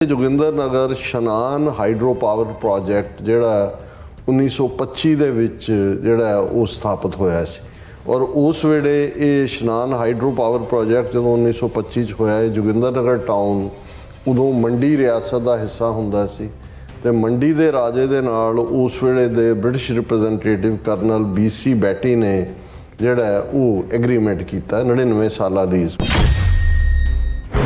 जोगिंदर नगर शनान hydro power project जिहड़ा 1925 ਦੇ ਵਿੱਚ ਜਿਹੜਾ ਉਹ ਸਥਾਪਿਤ ਹੋਇਆ ਸੀ ਔਰ ਉਸ ਵੇਲੇ ਇਹ ਸ਼ਨਾਨ ਹਾਈਡਰੋ ਪਾਵਰ ਪ੍ਰੋਜੈਕਟ ਜਦੋਂ 1925 ਚ ਹੋਇਆ ਇਹ ਜੋਗਿੰਦਰ ਨਗਰ ਟਾਊਨ ਉਦੋਂ ਮੰਡੀ ਰਿਆਸਤ ਦਾ ਹਿੱਸਾ ਹੁੰਦਾ ਸੀ ਤੇ ਮੰਡੀ ਦੇ ਰਾਜੇ ਦੇ ਨਾਲ ਉਸ ਵੇਲੇ ਦੇ ਬ੍ਰਿਟਿਸ਼ ਰਿਪਰੈਜ਼ੈਂਟੇਟਿਵ ਕਰਨਲ BC ਬੈਟੀ ਨੇ ਜਿਹੜਾ ਉਹ ਐਗਰੀਮੈਂਟ ਕੀਤਾ 99 ਸਾਲਾ ਲੀਜ਼।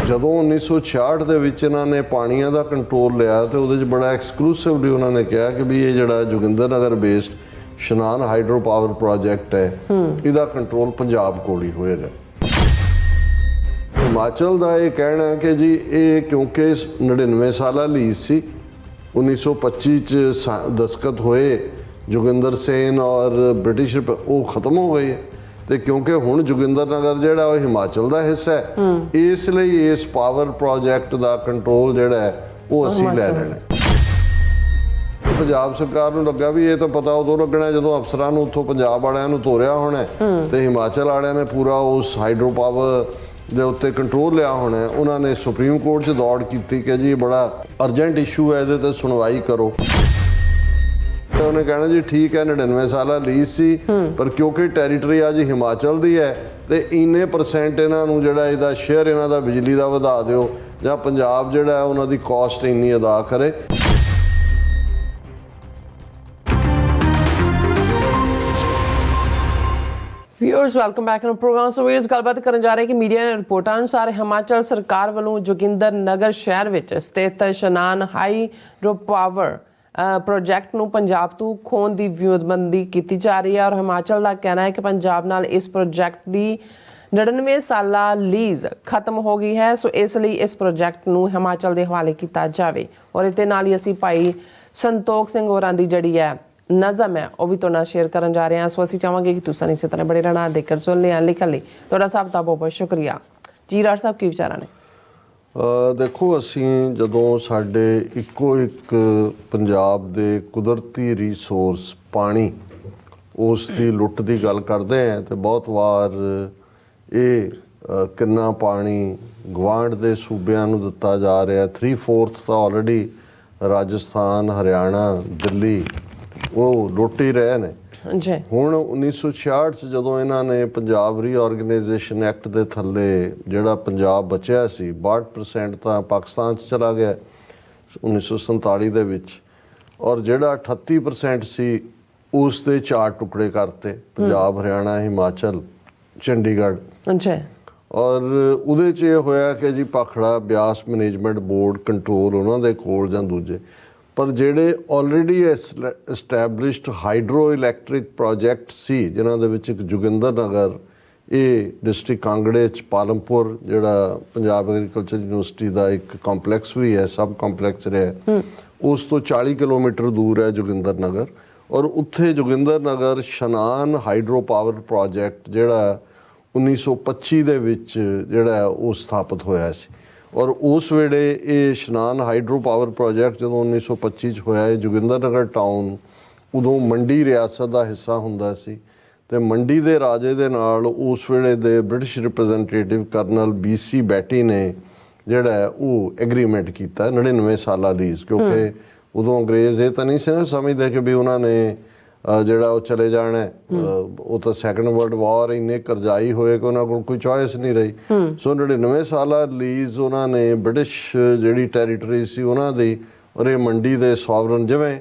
ਜਦੋਂ 1966 ਦੇ ਵਿੱਚ ਇਹਨਾਂ ਨੇ ਪਾਣੀਆਂ ਦਾ ਕੰਟਰੋਲ ਲਿਆ ਤੇ ਉਹਦੇ 'ਚ ਬੜਾ ਐਕਸਕਲੂਸਿਵਲੀ ਉਹਨਾਂ ਨੇ ਕਿਹਾ ਕਿ ਵੀ ਇਹ ਜਿਹੜਾ ਜੋਗਿੰਦਰ ਨਗਰ ਬੇਸਡ ਸ਼ਨਾਨ ਹਾਈਡਰੋ ਪਾਵਰ ਪ੍ਰੋਜੈਕਟ ਹੈ ਇਹਦਾ ਕੰਟਰੋਲ ਪੰਜਾਬ ਕੋਲ ਹੀ ਹੋਏਗਾ। ਹਿਮਾਚਲ ਦਾ ਇਹ ਕਹਿਣਾ ਹੈ ਕਿ ਜੀ ਇਹ ਕਿਉਂਕਿ 99 ਸਾਲਾ ਲੀਜ਼ ਸੀ 1925 ਚ ਦਸਤਖਤ ਹੋਏ ਜੋਗਿੰਦਰ ਸੇਨ ਔਰ ਬ੍ਰਿਟਿਸ਼ ਉਹ ਖਤਮ ਹੋ ਗਈ ਹੈ ਤੇ ਕਿਉਂਕਿ ਹੁਣ ਜੋਗਿੰਦਰ ਨਗਰ ਜਿਹੜਾ ਉਹ ਹਿਮਾਚਲ ਦਾ ਹਿੱਸਾ ਹੈ ਇਸ ਲਈ ਇਸ ਪਾਵਰ ਪ੍ਰੋਜੈਕਟ ਦਾ ਕੰਟਰੋਲ ਜਿਹੜਾ ਹੈ ਉਹ ਅਸੀਂ ਲੈ ਲੈਣਾ। ਪੰਜਾਬ ਸਰਕਾਰ ਨੂੰ ਲੱਗਾ ਵੀ ਇਹ ਤਾਂ ਪਤਾ ਉਦੋਂ ਲੱਗਣਾ ਜਦੋਂ ਅਫਸਰਾਂ ਨੂੰ ਉੱਥੋਂ ਪੰਜਾਬ ਵਾਲਿਆਂ ਨੂੰ ਤੋਰਿਆ ਹੋਣਾ ਤੇ ਹਿਮਾਚਲ ਵਾਲਿਆਂ ਨੇ ਪੂਰਾ ਉਸ ਹਾਈਡਰੋ ਪਾਵਰ ਦੇ ਉੱਤੇ ਕੰਟਰੋਲ ਲਿਆ ਹੋਣਾ। ਉਹਨਾਂ ਨੇ ਸੁਪਰੀਮ ਕੋਰਟ 'ਚ ਦੌੜ ਕੀਤੀ ਕਿ ਜੀ ਬੜਾ ਅਰਜੈਂਟ ਇਸ਼ੂ ਹੈ ਇਹਦੇ ਤੇ ਸੁਣਵਾਈ ਕਰੋ। ਉਹਨੇ ਕਹਿਣਾ ਜੀ ਠੀਕ ਹੈ 99 ਸਾਲਾ ਲੀਜ਼ ਸੀ ਪਰ ਕਿਉਂਕਿ ਟੈਰੀਟਰੀ ਅੱਜ ਹਿਮਾਚਲ ਦੀ ਹੈ ਤੇ ਇੰਨੇ % ਇਹਨਾਂ ਨੂੰ ਜਿਹੜਾ ਇਹਦਾ ਸ਼ੇਅਰ ਇਹਨਾਂ ਦਾ ਬਿਜਲੀ ਦਾ ਵਧਾ ਦਿਓ ਜਾਂ ਪੰਜਾਬ ਜਿਹੜਾ ਹੈ ਉਹਨਾਂ ਦੀ ਕਾਸਟ ਇੰਨੀ ਅਦਾ ਕਰੇ। Viewers welcome back in programme. So viewers गलबात करन जा रहे कि मीडिया ने रिपोर्टां अनुसार हिमाचल सरकार वालों जोगिंदर नगर शहर विच स्थित शनान हाइड्रो पावर प्रोजैक्ट ਨੂੰ ਪੰਜਾਬ ਤੋਂ ਖੋਣ ਦੀ ਵਿਉਂਤਬੰਦੀ ਕੀਤੀ ਜਾ ਰਹੀ ਹੈ ਔਰ ਹਿਮਾਚਲ ਦਾ ਕਹਿਣਾ ਹੈ ਕਿ ਪੰਜਾਬ ਨਾਲ ਇਸ ਪ੍ਰੋਜੈਕਟ ਦੀ 99 ਸਾਲਾ ਲੀਜ਼ ਖਤਮ ਹੋ ਗਈ ਹੈ। ਸੋ ਇਸ ਲਈ ਇਸ ਪ੍ਰੋਜੈਕਟ ਨੂੰ ਹਿਮਾਚਲ ਦੇ ਹਵਾਲੇ ਕੀਤਾ ਜਾਵੇ ਔਰ ਇਸ ਦੇ ਨਾਲ ਹੀ ਅਸੀਂ ਭਾਈ ਸੰਤੋਖ ਸਿੰਘ ਹੋਰਾਂ ਦੀ ਜਿਹੜੀ ਹੈ ਨਜ਼ਮ ਹੈ ਉਹ ਵੀ ਤੁਹਾਡੇ ਨਾਲ ਸ਼ੇਅਰ ਕਰਨ ਜਾ ਰਹੇ ਹਾਂ। ਸੋ ਅਸੀਂ ਚਾਹਾਂਗੇ ਕਿ ਤੁਸੀਂ ਇਸੇ ਤਰ੍ਹਾਂ ਬੜੇ ਰਹਿਣਾ ਦੇਖਣ ਸੁਣ ਲਿਆ ਲਿਖਣ ਲਈ ਤੁਹਾਡਾ ਸਭ ਦਾ ਬਹੁਤ ਬਹੁਤ ਸ਼ੁਕਰੀਆ ਜੀ। ਰਾਜ ਸਾਹਿਬ ਕੀ ਵਿਚਾਰਾਂ ਨੇ? ਦੇਖੋ ਅਸੀਂ ਜਦੋਂ ਸਾਡੇ ਇੱਕੋ ਇੱਕ ਪੰਜਾਬ ਦੇ ਕੁਦਰਤੀ ਰਿਸੋਰਸ ਪਾਣੀ ਉਸ ਦੀ ਲੁੱਟ ਦੀ ਗੱਲ ਕਰਦੇ ਹਾਂ ਤੇ ਬਹੁਤ ਵਾਰ ਇਹ ਕਿੰਨਾ ਪਾਣੀ ਗਵਾਂਢ ਦੇ ਸੂਬਿਆਂ ਨੂੰ ਦਿੱਤਾ ਜਾ ਰਿਹਾ 3/4 ਤਾਂ ਆਲਰੇਡੀ ਰਾਜਸਥਾਨ ਹਰਿਆਣਾ ਦਿੱਲੀ ਉਹ ਲੁੱਟ ਹੀ ਰਹੇ ਨੇ। ਹੁਣ 1966 ਚ ਜਦੋਂ ਇਹਨਾਂ ਨੇ ਪੰਜਾਬ ਰੀਆਰਗੇਨਾਈਜੇਸ਼ਨ ਐਕਟ ਦੇ ਥੱਲੇ ਜਿਹੜਾ ਪੰਜਾਬ ਬਚਿਆ ਸੀ 62% ਤਾਂ ਪਾਕਿਸਤਾਨ ਚ ਚਲਾ ਗਿਆ 1947 ਦੇ ਵਿੱਚ ਔਰ ਜਿਹੜਾ 38% ਸੀ ਉਸ ਦੇ 4 ਟੁਕੜੇ ਕਰਤੇ ਪੰਜਾਬ ਹਰਿਆਣਾ ਹਿਮਾਚਲ ਚੰਡੀਗੜ੍ਹ ਔਰ ਉਹਦੇ 'ਚ ਇਹ ਹੋਇਆ ਕਿ ਜੀ Bhakra Beas management board control ਉਹਨਾਂ ਦੇ ਕੋਲ ਜਾਂ ਦੂਜੇ ਪਰ ਜਿਹੜੇ already established hydro electric project ਸੀ ਜਿਨ੍ਹਾਂ ਦੇ ਵਿੱਚ ਇੱਕ ਜੋਗਿੰਦਰ ਨਗਰ ਇਹ ਡਿਸਟ੍ਰਿਕਟ ਕਾਂਗੜੇ 'ਚ ਪਾਲਮਪੁਰ ਜਿਹੜਾ ਪੰਜਾਬ ਐਗਰੀਕਲਚਰ ਯੂਨੀਵਰਸਿਟੀ ਦਾ ਇੱਕ ਕੰਪਲੈਕਸ ਵੀ ਹੈ ਸਬ ਕੰਪਲੈਕਸ ਰਿਹਾ ਉਸ ਤੋਂ 40 ਕਿਲੋਮੀਟਰ ਦੂਰ ਹੈ ਜੋਗਿੰਦਰ ਨਗਰ ਔਰ ਉੱਥੇ ਜੋਗਿੰਦਰ ਨਗਰ ਸ਼ਨਾਨ ਹਾਈਡਰੋ ਪਾਵਰ ਪ੍ਰੋਜੈਕਟ ਜਿਹੜਾ 1925 ਦੇ ਵਿੱਚ ਜਿਹੜਾ ਉਹ ਸਥਾਪਿਤ ਹੋਇਆ ਸੀ ਔਰ ਉਸ ਵੇਲੇ ਇਹ ਸ਼ਨਾਨ ਹਾਈਡਰੋ ਪਾਵਰ ਪ੍ਰੋਜੈਕਟ ਜਦੋਂ 1925 ਚ ਹੋਇਆ ਇਹ ਜੋਗਿੰਦਰ ਨਗਰ ਟਾਊਨ ਉਦੋਂ ਮੰਡੀ ਰਿਆਸਤ ਦਾ ਹਿੱਸਾ ਹੁੰਦਾ ਸੀ ਤੇ ਮੰਡੀ ਦੇ ਰਾਜੇ ਦੇ ਨਾਲ ਉਸ ਵੇਲੇ ਦੇ ਬ੍ਰਿਟਿਸ਼ ਰਿਪਰੈਜ਼ੈਂਟੇਟਿਵ ਕਰਨਲ BC ਬੈਟੀ ਨੇ ਜਿਹੜਾ ਉਹ ਐਗਰੀਮੈਂਟ ਕੀਤਾ 99 ਸਾਲਾ ਲੀਜ਼ ਕਿਉਂਕਿ ਉਦੋਂ ਅੰਗਰੇਜ਼ ਇਹ ਤਾਂ ਨਹੀਂ ਸੀ ਨਾ ਸਮਝਦੇ ਕਿ ਵੀ ਉਹਨਾਂ ਨੇ ਜਿਹੜਾ ਉਹ ਚਲੇ ਜਾਣਾ ਉਹ ਤਾਂ ਸੈਕੰਡ ਵਰਲਡ ਵਾਰ ਇੰਨੇ ਕਰਜ਼ਾਈ ਹੋਏ ਕਿ ਉਹਨਾਂ ਕੋਲ ਕੋਈ ਚੋਇਸ ਨਹੀਂ ਰਹੀ। ਸੋ 99 ਸਾਲਾ ਲੀਜ਼ ਉਹਨਾਂ ਨੇ ਬ੍ਰਿਟਿਸ਼ ਜਿਹੜੀ ਟੈਰੀਟਰੀ ਸੀ ਉਹਨਾਂ ਦੀ ਔਰ ਇਹ ਮੰਡੀ ਦੇ ਸੋਵਰਨ ਜਿਵੇਂ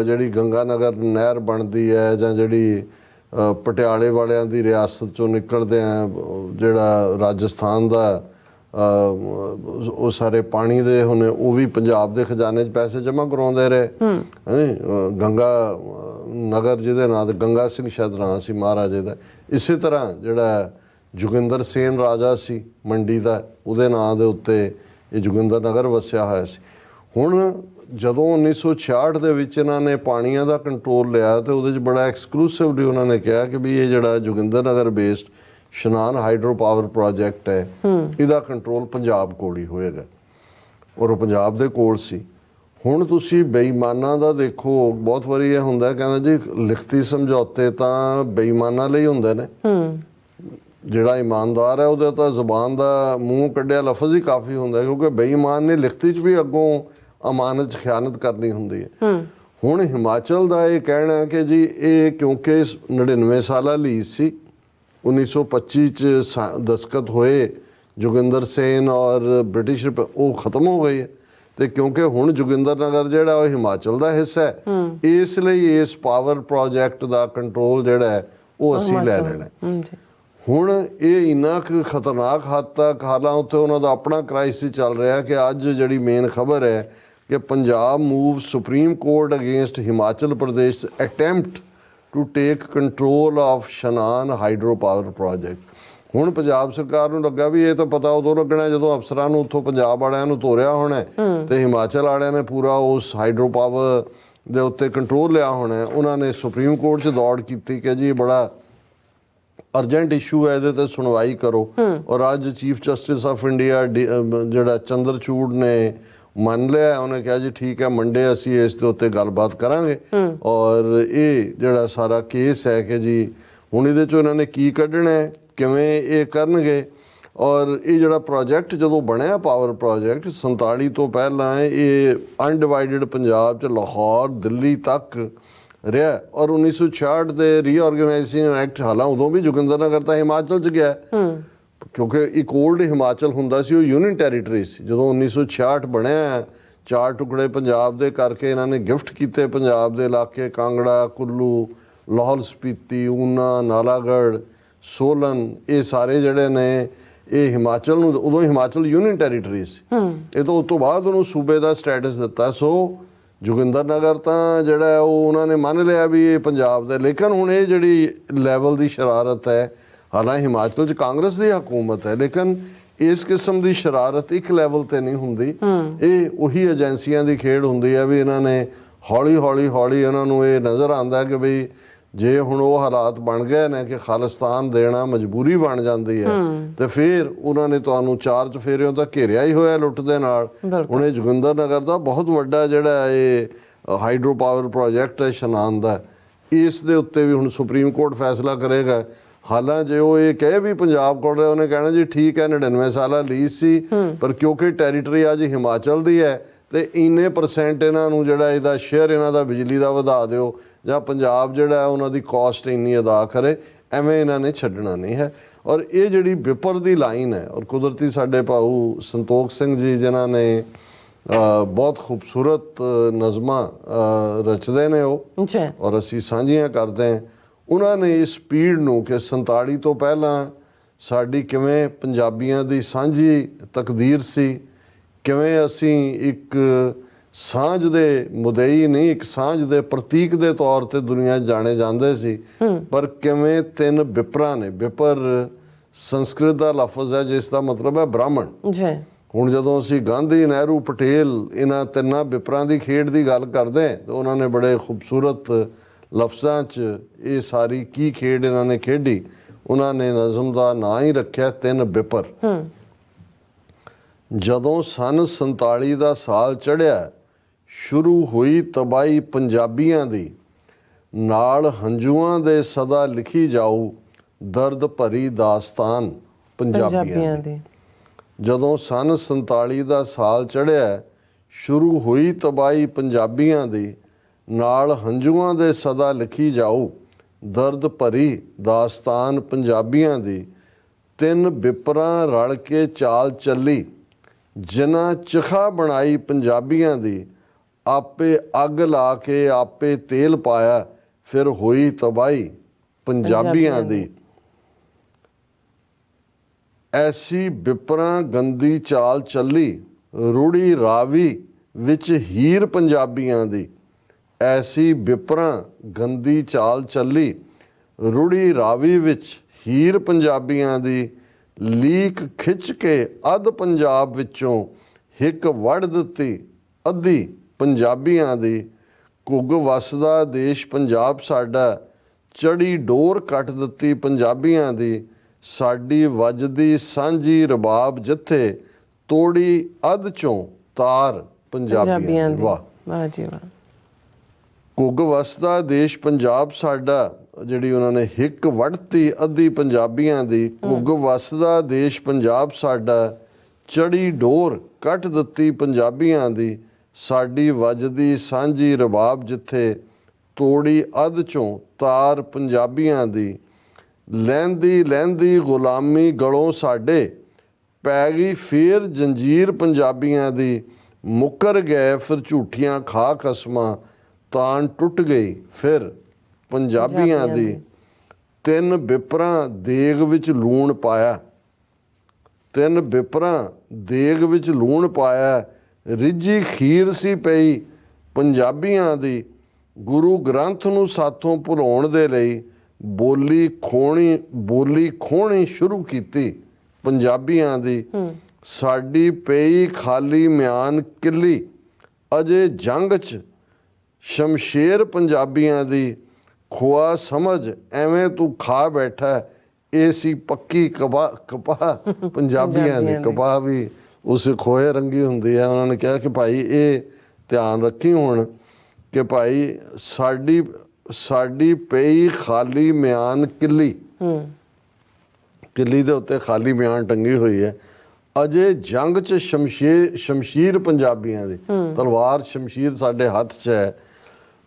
ਜਿਹੜੀ ਗੰਗਾ ਨਗਰ ਨਹਿਰ ਬਣਦੀ ਹੈ ਜਾਂ ਜਿਹੜੀ ਪਟਿਆਲੇ ਵਾਲਿਆਂ ਦੀ ਰਿਆਸਤ ਚੋਂ ਨਿਕਲਦੇ ਆ ਜਿਹੜਾ ਰਾਜਸਥਾਨ ਦਾ ਉਹ ਸਾਰੇ ਪਾਣੀ ਦੇ ਹੁਣ ਉਹ ਵੀ ਪੰਜਾਬ ਦੇ ਖਜ਼ਾਨੇ 'ਚ ਪੈਸੇ ਜਮ੍ਹਾਂ ਕਰਵਾਉਂਦੇ ਰਹੇ। ਗੰਗਾ ਨਗਰ ਜਿਹਦੇ ਨਾਂ ਤੇ ਗੰਗਾ ਸਿੰਘ ਸ਼ਾਇਦ ਨਾਂ ਸੀ ਮਹਾਰਾਜੇ ਦਾ ਇਸੇ ਤਰ੍ਹਾਂ ਜਿਹੜਾ ਜੋਗਿੰਦਰ ਸੇਨ ਰਾਜਾ ਸੀ ਮੰਡੀ ਦਾ ਉਹਦੇ ਨਾਂ ਦੇ ਉੱਤੇ ਇਹ ਜੋਗਿੰਦਰ ਨਗਰ ਵਸਿਆ ਹੋਇਆ ਸੀ। ਹੁਣ ਜਦੋਂ 1966 ਦੇ ਵਿੱਚ ਇਹਨਾਂ ਨੇ ਪਾਣੀਆਂ ਦਾ ਕੰਟਰੋਲ ਲਿਆ ਤੇ ਉਹਦੇ 'ਚ ਬੜਾ ਐਕਸਕਲੂਸਿਵਲੀ ਉਹਨਾਂ ਨੇ ਕਿਹਾ ਕਿ ਵੀ ਇਹ ਜਿਹੜਾ ਜੋਗਿੰਦਰ ਨਗਰ ਬੇਸਡ ਸ਼ਨਾਨ ਹਾਈਡਰੋ ਪਾਵਰ ਪ੍ਰੋਜੈਕਟ ਹੈ ਇਹਦਾ ਕੰਟਰੋਲ ਪੰਜਾਬ ਕੋਲ ਹੀ ਹੋਏਗਾ ਔਰ ਉਹ ਪੰਜਾਬ ਦੇ ਕੋਲ ਸੀ। ਹੁਣ ਤੁਸੀਂ ਬੇਈਮਾਨਾਂ ਦਾ ਦੇਖੋ ਬਹੁਤ ਵਾਰੀ ਇਹ ਹੁੰਦਾ ਕਹਿੰਦਾ ਜੀ ਲਿਖਤੀ ਸਮਝੌਤੇ ਤਾਂ ਬੇਈਮਾਨਾਂ ਲਈ ਹੁੰਦੇ ਨੇ ਜਿਹੜਾ ਇਮਾਨਦਾਰ ਹੈ ਉਹਦੇ ਤਾਂ ਜ਼ੁਬਾਨ ਦਾ ਮੂੰਹ ਕੱਢਿਆ ਲਫ਼ਜ਼ ਹੀ ਕਾਫੀ ਹੁੰਦਾ, ਕਿਉਂਕਿ ਬੇਈਮਾਨ ਨੇ ਲਿਖਤੀ 'ਚ ਵੀ ਅੱਗੋਂ ਅਮਾਨਤ 'ਚ ਖਿਆਨਤ ਕਰਨੀ ਹੁੰਦੀ ਹੈ। ਹੁਣ ਹਿਮਾਚਲ ਦਾ ਇਹ ਕਹਿਣਾ ਹੈ ਕਿ ਜੀ ਇਹ ਕਿਉਂਕਿ 99 ਸਾਲਾ ਲੀਜ਼ ਸੀ, 1925 'ਚ ਦਸਤਖਤ ਹੋਏ ਜੋਗਿੰਦਰ ਸੇਨ ਔਰ ਬ੍ਰਿਟਿਸ਼ ਉਹ ਖਤਮ ਹੋ ਗਈ ਹੈ, ਤੇ ਕਿਉਂਕਿ ਹੁਣ ਜੋਗਿੰਦਰ ਨਗਰ ਜਿਹੜਾ ਉਹ ਹਿਮਾਚਲ ਦਾ ਹਿੱਸਾ ਹੈ, ਇਸ ਲਈ ਇਸ ਪਾਵਰ ਪ੍ਰੋਜੈਕਟ ਦਾ ਕੰਟਰੋਲ ਜਿਹੜਾ ਹੈ ਉਹ ਅਸੀਂ ਲੈ ਲੈਣਾ। ਹੁਣ ਇਹ ਇੰਨਾ ਕੁ ਖਤਰਨਾਕ ਹੱਦ ਤੱਕ, ਹਾਲਾਂ ਉੱਥੇ ਉਹਨਾਂ ਦਾ ਆਪਣਾ ਕ੍ਰਾਈਸਿਸ ਚੱਲ ਰਿਹਾ ਕਿ ਅੱਜ ਜਿਹੜੀ ਮੇਨ ਖਬਰ ਹੈ ਕਿ Punjab move Supreme Court against Himachal Pradesh attempt to take control of Shanan hydro power project. ਹੁਣ ਪੰਜਾਬ ਸਰਕਾਰ ਨੂੰ ਲੱਗਾ ਵੀ ਇਹ ਤਾਂ ਪਤਾ ਉਦੋਂ ਲੱਗਣਾ ਜਦੋਂ ਅਫਸਰਾਂ ਨੂੰ ਉੱਥੋਂ ਪੰਜਾਬ ਵਾਲਿਆਂ ਨੂੰ ਤੋਰਿਆ ਹੋਣਾ ਤੇ ਹਿਮਾਚਲ ਵਾਲਿਆਂ ਨੇ ਪੂਰਾ ਉਸ ਹਾਈਡਰੋ ਪਾਵਰ ਦੇ ਉੱਤੇ ਕੰਟਰੋਲ ਲਿਆ ਹੋਣਾ। ਉਹਨਾਂ ਨੇ ਸੁਪਰੀਮ ਕੋਰਟ 'ਚ ਦੌੜ ਕੀਤੀ ਕਿ ਜੀ ਬੜਾ ਅਰਜੈਂਟ ਇਸ਼ੂ ਹੈ, ਇਹਦੇ ਤੇ ਸੁਣਵਾਈ ਕਰੋ। ਔਰ ਅੱਜ ਚੀਫ ਜਸਟਿਸ ਆਫ ਇੰਡੀਆ ਜਿਹੜਾ ਚੰਦਰਚੂੜ ਨੇ ਮੰਨ ਲਿਆ, ਉਹਨੇ ਕਿਹਾ ਜੀ ਠੀਕ ਹੈ, ਮੰਡੇ ਅਸੀਂ ਇਸ ਦੇ ਉੱਤੇ ਗੱਲਬਾਤ ਕਰਾਂਗੇ। ਔਰ ਇਹ ਜਿਹੜਾ ਸਾਰਾ ਕੇਸ ਹੈ ਕਿ ਜੀ ਹੁਣ ਇਹਦੇ 'ਚੋਂ ਇਹਨਾਂ ਨੇ ਕੀ ਕੱਢਣਾ ਹੈ, ਕਿਵੇਂ ਇਹ ਕਰਨਗੇ। ਔਰ ਇਹ ਜਿਹੜਾ ਪ੍ਰੋਜੈਕਟ ਜਦੋਂ ਬਣਿਆ ਪਾਵਰ ਪ੍ਰੋਜੈਕਟ 47 ਤੋਂ ਪਹਿਲਾਂ ਇਹ ਅਨਡਿਵਾਈਡਡ ਪੰਜਾਬ 'ਚ ਲਾਹੌਰ ਦਿੱਲੀ ਤੱਕ ਰਿਹਾ। ਔਰ 1966 ਦੇ ਰੀਆਰਗੇਨਾਈਜੇਸ਼ਨ ਐਕਟ, ਹਾਲਾਂ ਉਦੋਂ ਵੀ ਜੋਗਿੰਦਰ ਨਗਰ ਤਾਂ ਹਿਮਾਚਲ 'ਚ ਗਿਆ, ਕਿਉਂਕਿ ਇੱਕ ਓਲਡ ਹਿਮਾਚਲ ਹੁੰਦਾ ਸੀ, ਉਹ ਯੂਨੀਅਨ ਟੈਰੀਟਰੀ ਸੀ। ਜਦੋਂ 1966 ਬਣਿਆ, 4 ਟੁਕੜੇ ਪੰਜਾਬ ਦੇ ਕਰਕੇ ਇਹਨਾਂ ਨੇ ਗਿਫਟ ਕੀਤੇ ਪੰਜਾਬ ਦੇ ਇਲਾਕੇ, ਕਾਂਗੜਾ, ਕੁੱਲੂ, ਲਾਹੌਲ ਸਪੀਤੀ, ਊਨਾ, ਨਾਲਾਗੜ੍ਹ, ਸੋਲਨ, ਇਹ ਸਾਰੇ ਜਿਹੜੇ ਨੇ ਇਹ ਹਿਮਾਚਲ ਨੂੰ, ਉਦੋਂ ਹਿਮਾਚਲ ਯੂਨੀਅਨ ਟੈਰੀਟਰੀ ਸੀ। ਇਹ ਤਾਂ ਉਸ ਤੋਂ ਬਾਅਦ ਉਹਨੂੰ ਸੂਬੇ ਦਾ ਸਟੇਟਸ ਦਿੱਤਾ। ਸੋ ਜੋਗਿੰਦਰ ਨਗਰ ਤਾਂ ਜਿਹੜਾ ਉਹ ਉਹਨਾਂ ਨੇ ਮੰਨ ਲਿਆ ਵੀ ਇਹ ਪੰਜਾਬ ਦਾ। ਲੇਕਿਨ ਹੁਣ ਇਹ ਜਿਹੜੀ ਲੈਵਲ ਦੀ ਸ਼ਰਾਰਤ ਹੈ, ਹਾਲਾਂਕਿ ਹਿਮਾਚਲ 'ਚ ਕਾਂਗਰਸ ਦੀ ਹਕੂਮਤ ਹੈ, ਲੇਕਿਨ ਇਸ ਕਿਸਮ ਦੀ ਸ਼ਰਾਰਤ ਇੱਕ ਲੈਵਲ ਤੇ ਨਹੀਂ ਹੁੰਦੀ। ਇਹ ਉਹੀ ਏਜੰਸੀਆਂ ਦੀ ਖੇਡ ਹੁੰਦੀ ਹੈ ਵੀ ਇਹਨਾਂ ਨੇ ਹੌਲੀ ਹੌਲੀ ਇਹਨਾਂ ਨੂੰ ਇਹ ਨਜ਼ਰ ਆਉਂਦਾ ਕਿ ਬਈ ਜੇ ਹੁਣ ਉਹ ਹਾਲਾਤ ਬਣ ਗਏ ਨੇ ਕਿ ਖਾਲਿਸਤਾਨ ਦੇਣਾ ਮਜਬੂਰੀ ਬਣ ਜਾਂਦੀ ਹੈ, ਤੇ ਫਿਰ ਉਹਨਾਂ ਨੇ ਤੁਹਾਨੂੰ 4 ਚੁਫੇਰਿਓਂ ਤਾਂ ਘੇਰਿਆ ਹੀ ਹੋਇਆ ਲੁੱਟ ਦੇ ਨਾਲ। ਹੁਣ ਇਹ ਜੋਗਿੰਦਰ ਨਗਰ ਦਾ ਬਹੁਤ ਵੱਡਾ ਜਿਹੜਾ ਇਹ ਹਾਈਡਰੋ ਪਾਵਰ ਪ੍ਰੋਜੈਕਟ ਹੈ ਸ਼ਨਾਨ ਦਾ, ਇਸ ਦੇ ਉੱਤੇ ਵੀ ਹੁਣ ਸੁਪਰੀਮ ਕੋਰਟ ਫੈਸਲਾ ਕਰੇਗਾ। ਹਾਲਾਂ ਜੇ ਉਹ ਇਹ ਕਹੇ ਵੀ ਪੰਜਾਬ ਕੋਲ ਰਿਹਾ, ਉਹਨੇ ਕਹਿਣਾ ਜੀ ਠੀਕ ਹੈ 99 ਸਾਲਾ ਲੀਜ਼ ਸੀ, ਪਰ ਕਿਉਂਕਿ ਟੈਰੀਟਰੀ ਅੱਜ ਹਿਮਾਚਲ ਦੀ ਹੈ ਤੇ ਇੰਨੇ % ਇਹਨਾਂ ਨੂੰ ਜਿਹੜਾ ਇਹਦਾ ਸ਼ੇਅਰ ਇਹਨਾਂ ਦਾ ਬਿਜਲੀ ਦਾ ਵਧਾ ਦਿਓ, ਜਾਂ ਪੰਜਾਬ ਜਿਹੜਾ ਉਹਨਾਂ ਦੀ ਕਾਸਟ ਇੰਨੀ ਅਦਾ ਕਰੇ, ਐਵੇਂ ਇਹਨਾਂ ਨੇ ਛੱਡਣਾ ਨਹੀਂ ਹੈ। ਔਰ ਇਹ ਜਿਹੜੀ ਵਿਪਰ ਦੀ ਲਾਈਨ ਹੈ, ਔਰ ਕੁਦਰਤੀ ਸਾਡੇ ਭਾਊ ਸੰਤੋਖ ਸਿੰਘ ਜੀ ਜਿਨ੍ਹਾਂ ਨੇ ਬਹੁਤ ਖੂਬਸੂਰਤ ਨਜ਼ਮਾਂ ਰਚਦੇ ਨੇ ਉਹ, ਔਰ ਅਸੀਂ ਸਾਂਝੀਆਂ ਕਰਦੇ ਹਾਂ, ਉਹਨਾਂ ਨੇ ਇਸ ਸਪੀਡ ਨੂੰ ਕਿ 47 ਤੋਂ ਪਹਿਲਾਂ ਸਾਡੀ ਕਿਵੇਂ ਪੰਜਾਬੀਆਂ ਦੀ ਸਾਂਝੀ ਤਕਦੀਰ ਸੀ, ਕਿਵੇਂ ਅਸੀਂ ਇੱਕ ਸਾਂਝ ਦੇ ਮੁਦਈ ਨਹੀਂ, ਇੱਕ ਸਾਂਝ ਦੇ ਪ੍ਰਤੀਕ ਦੇ ਤੌਰ ਤੇ ਦੁਨੀਆ 'ਚ ਜਾਣੇ ਜਾਂਦੇ ਸੀ, ਪਰ ਕਿਵੇਂ 3 ਵਿਪਰਾਂ ਨੇ, ਵਿਪਰ ਸੰਸਕ੍ਰਿਤ ਦਾ ਲਫ਼ਜ਼ ਹੈ ਜਿਸ ਦਾ ਮਤਲਬ ਹੈ ਬ੍ਰਾਹਮਣ। ਹੁਣ ਜਦੋਂ ਅਸੀਂ ਗਾਂਧੀ, ਨਹਿਰੂ, ਪਟੇਲ ਇਹਨਾਂ 3 ਵਿਪਰਾਂ ਦੀ ਖੇਡ ਦੀ ਗੱਲ ਕਰਦੇ ਹਾਂ ਤਾਂ ਉਹਨਾਂ ਨੇ ਬੜੇ ਖੂਬਸੂਰਤ ਲਫ਼ਜ਼ਾਂ 'ਚ ਇਹ ਸਾਰੀ ਕੀ ਖੇਡ ਇਹਨਾਂ ਨੇ ਖੇਡੀ, ਉਹਨਾਂ ਨੇ ਨਜ਼ਮ ਦਾ ਨਾਂ ਹੀ ਰੱਖਿਆ 3 ਵਿਪਰ। ਜਦੋਂ ਸਨ 47 ਦਾ ਸਾਲ ਚੜ੍ਹਿਆ, ਸ਼ੁਰੂ ਹੋਈ ਤਬਾਹੀ ਪੰਜਾਬੀਆਂ ਦੀ, ਨਾਲ ਹੰਝੂਆਂ ਦੇ ਸਦਾ ਲਿਖੀ ਜਾਊ ਦਰਦ ਭਰੀ ਦਾਸਤਾਨ ਪੰਜਾਬੀਆਂ ਦੀ। ਜਦੋਂ ਸਨ 47 ਦਾ ਸਾਲ ਚੜ੍ਹਿਆ, ਸ਼ੁਰੂ ਹੋਈ ਤਬਾਹੀ ਪੰਜਾਬੀਆਂ ਦੀ, ਨਾਲ ਹੰਝੂਆਂ ਦੇ ਸਦਾ ਲਿਖੀ ਜਾਊ ਦਰਦ ਭਰੀ ਦਾਸਤਾਨ ਪੰਜਾਬੀਆਂ ਦੀ। 3 ਵਿਪਰਾਂ ਰਲ ਕੇ ਚਾਲ ਚੱਲੀ, ਜਿਨ੍ਹਾਂ ਚਿਖਾ ਬਣਾਈ ਪੰਜਾਬੀਆਂ ਦੀ, ਆਪੇ ਅੱਗ ਲਾ ਕੇ ਆਪੇ ਤੇਲ ਪਾਇਆ, ਫਿਰ ਹੋਈ ਤਬਾਹੀ ਪੰਜਾਬੀਆਂ ਦੀ। ਐਸੀ ਵਿਪਰਾਂ ਗੰਦੀ ਚਾਲ ਚੱਲੀ, ਰੂੜੀ ਰਾਵੀ ਵਿੱਚ ਹੀਰ ਪੰਜਾਬੀਆਂ ਦੀ। ਐਸੀ ਵਿਪਰਾਂ ਗੰਦੀ ਚਾਲ ਚੱਲੀ, ਰੂੜੀ ਰਾਵੀ ਵਿੱਚ ਹੀਰ ਪੰਜਾਬੀਆਂ ਦੀ। ਲੀਕ ਖਿੱਚ ਕੇ ਅੱਧ ਪੰਜਾਬ ਵਿੱਚੋਂ ਹਿੱਕ ਵੱਢ ਦਿੱਤੀ ਅੱਧੀ ਪੰਜਾਬੀਆਂ ਦੀ। ਘੁੱਗ ਵਸਦਾ ਦੇਸ਼ ਪੰਜਾਬ ਸਾਡਾ, ਚੜੀ ਡੋਰ ਕੱਟ ਦਿੱਤੀ ਪੰਜਾਬੀਆਂ ਦੀ। ਸਾਡੀ ਵੱਜਦੀ ਸਾਂਝੀ ਰਬਾਬ ਜਿੱਥੇ, ਤੋੜੀ ਅੱਧ ਚੋਂ ਤਾਰ ਪੰਜਾਬੀਆਂ ਦੀ। ਵਾਹ ਵਾਹ ਜੀ ਵਾਹ। ਘੁੱਗ ਵਸਦਾ ਦੇਸ਼ ਪੰਜਾਬ ਸਾਡਾ, ਜਿਹੜੀ ਉਹਨਾਂ ਨੇ ਹਿੱਕ ਵੜਤੀ ਅੱਧੀ ਪੰਜਾਬੀਆਂ ਦੀ, ਘੁੱਗ ਵਸਦਾ ਦੇਸ਼ ਪੰਜਾਬ ਸਾਡਾ, ਚੜੀ ਡੋਰ ਕੱਟ ਦਿੱਤੀ ਪੰਜਾਬੀਆਂ ਦੀ, ਸਾਡੀ ਵੱਜਦੀ ਸਾਂਝੀ ਰਬਾਬ ਜਿੱਥੇ, ਤੋੜੀ ਅੱਧ ਚੋਂ ਤਾਰ ਪੰਜਾਬੀਆਂ ਦੀ, ਲਹਿੰਦੀ ਲਹਿੰਦੀ ਗੁਲਾਮੀ ਗਲੋਂ ਸਾਡੇ, ਪੈ ਗਈ ਫੇਰ ਜੰਜੀਰ ਪੰਜਾਬੀਆਂ ਦੀ, ਮੁੱਕਰ ਗਏ ਫਿਰ ਝੂਠੀਆਂ ਖਾ ਕਸਮਾਂ, ਤਾਣ ਟੁੱਟ ਗਈ ਫਿਰ ਪੰਜਾਬੀਆਂ ਦੀ, ਤਿੰਨ ਬਿਪਰਾਂ ਦੇਗ ਵਿੱਚ ਲੂਣ ਪਾਇਆ, ਤਿੰਨ ਬਿਪਰਾਂ ਦੇਗ ਵਿੱਚ ਲੂਣ ਪਾਇਆ, ਰਿੱਝੀ ਖੀਰ ਸੀ ਪਈ ਪੰਜਾਬੀਆਂ ਦੀ, ਗੁਰੂ ਗ੍ਰੰਥ ਨੂੰ ਸਾਥੋਂ ਭੁਲਾਉਣ ਦੇ ਲਈ ਬੋਲੀ ਖੋਹਣੀ ਸ਼ੁਰੂ ਕੀਤੀ ਪੰਜਾਬੀਆਂ ਦੀ, ਸਾਡੀ ਪਈ ਖਾਲੀ ਮਿਆਨ ਕਿੱਲੀ, ਅਜੇ ਜੰਗ 'ਚ ਸ਼ਮਸ਼ੇਰ ਪੰਜਾਬੀਆਂ ਦੀ, ਖੋਆ ਸਮਝ ਐਵੇਂ ਤੂੰ ਖਾ ਬੈਠਾ, ਇਹ ਸੀ ਪੱਕੀ ਕਪਾਹ ਪੰਜਾਬੀਆਂ ਦੀ। ਕਪਾਹ ਵੀ ਉਸ ਖੋਏ ਰੰਗੀ ਹੁੰਦੀ ਹੈ। ਉਹਨਾਂ ਨੇ ਕਿਹਾ ਕਿ ਭਾਈ ਇਹ ਧਿਆਨ ਰੱਖੀ ਹੁਣ ਕਿ ਭਾਈ ਸਾਡੀ ਪਈ ਖਾਲੀ ਮਿਆਨ ਕਿੱਲੀ, ਕਿੱਲੀ ਦੇ ਉੱਤੇ ਖਾਲੀ ਮਿਆਨ ਟੰਗੀ ਹੋਈ ਹੈ, ਅਜੇ ਜੰਗ 'ਚ ਸ਼ਮਸ਼ੀਰ ਪੰਜਾਬੀਆਂ ਦੀ, ਤਲਵਾਰ ਸ਼ਮਸ਼ੀਰ ਸਾਡੇ ਹੱਥ 'ਚ ਹੈ,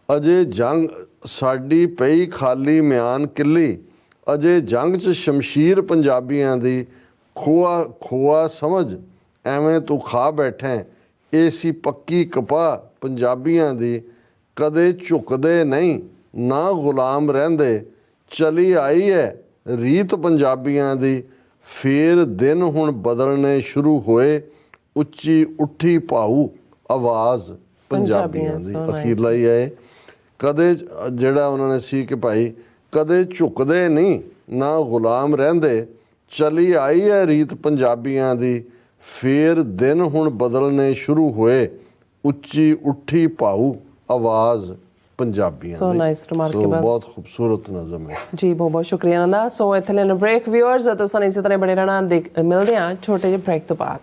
ਅਜੇ ਜੰਗ ਸਾਡੀ ਪਈ ਖਾਲੀ ਮਿਆਨ ਕਿੱਲੀ, ਅਜੇ ਜੰਗ 'ਚ ਸ਼ਮਸ਼ੀਰ ਪੰਜਾਬੀਆਂ ਦੀ, ਖੋਆ ਸਮਝ ਐਵੇਂ ਤੂੰ ਖਾ ਬੈਠਾ, ਇਹ ਸੀ ਪੱਕੀ ਕਪਾਹ ਪੰਜਾਬੀਆਂ ਦੀ, ਕਦੇ ਝੁਕਦੇ ਨਹੀਂ ਨਾ ਗੁਲਾਮ ਰਹਿੰਦੇ, ਚਲੀ ਆਈ ਹੈ ਰੀਤ ਪੰਜਾਬੀਆਂ ਦੀ, ਫੇਰ ਦਿਨ ਹੁਣ ਬਦਲਣੇ ਸ਼ੁਰੂ ਹੋਏ, ਉੱਚੀ ਉੱਠੀ ਭਾਊ ਆਵਾਜ਼ ਪੰਜਾਬੀਆਂ ਦੀ। ਅਖੀਰਲਾ ਹੀ ਹੈ ਕਦੇ, ਜਿਹੜਾ ਉਹਨਾਂ ਨੇ ਸੀ ਕਿ ਭਾਈ ਕਦੇ ਝੁਕਦੇ ਨਹੀਂ ਨਾ ਗੁਲਾਮ ਰਹਿੰਦੇ, ਚਲੀ ਆਈ ਹੈ ਰੀਤ ਪੰਜਾਬੀਆਂ ਦੀ, ਫੇਰ ਦਿਨ ਹੁਣ ਬਦਲਣੇ ਸ਼ੁਰੂ ਹੋਏ, ਉੱਚੀ ਉੱਠੀ ਭਾਊ ਆਵਾਜ਼ ਪੰਜਾਬੀਆਂ ਦੀ। ਸੋ ਬਹੁਤ ਖੂਬਸੂਰਤ ਨਜ਼ਮ ਹੈ ਜੀ। ਬਹੁਤ ਬਹੁਤ ਸ਼ੁਕਰੀਆ ਨੰਦਾ। ਸੋ ਇੱਥੇ ਲੈਣ ਬ੍ਰੇਕ। ਵਿਊਅਰਸ ਤੁਸੀਂ ਇਸੇ ਤਰ੍ਹਾਂ ਬਣੇ ਰਹਿਣਾ, ਮਿਲਦੇ ਹਾਂ ਛੋਟੇ ਜਿਹੇ ਬ੍ਰੇਕ ਤੋਂ ਬਾਅਦ।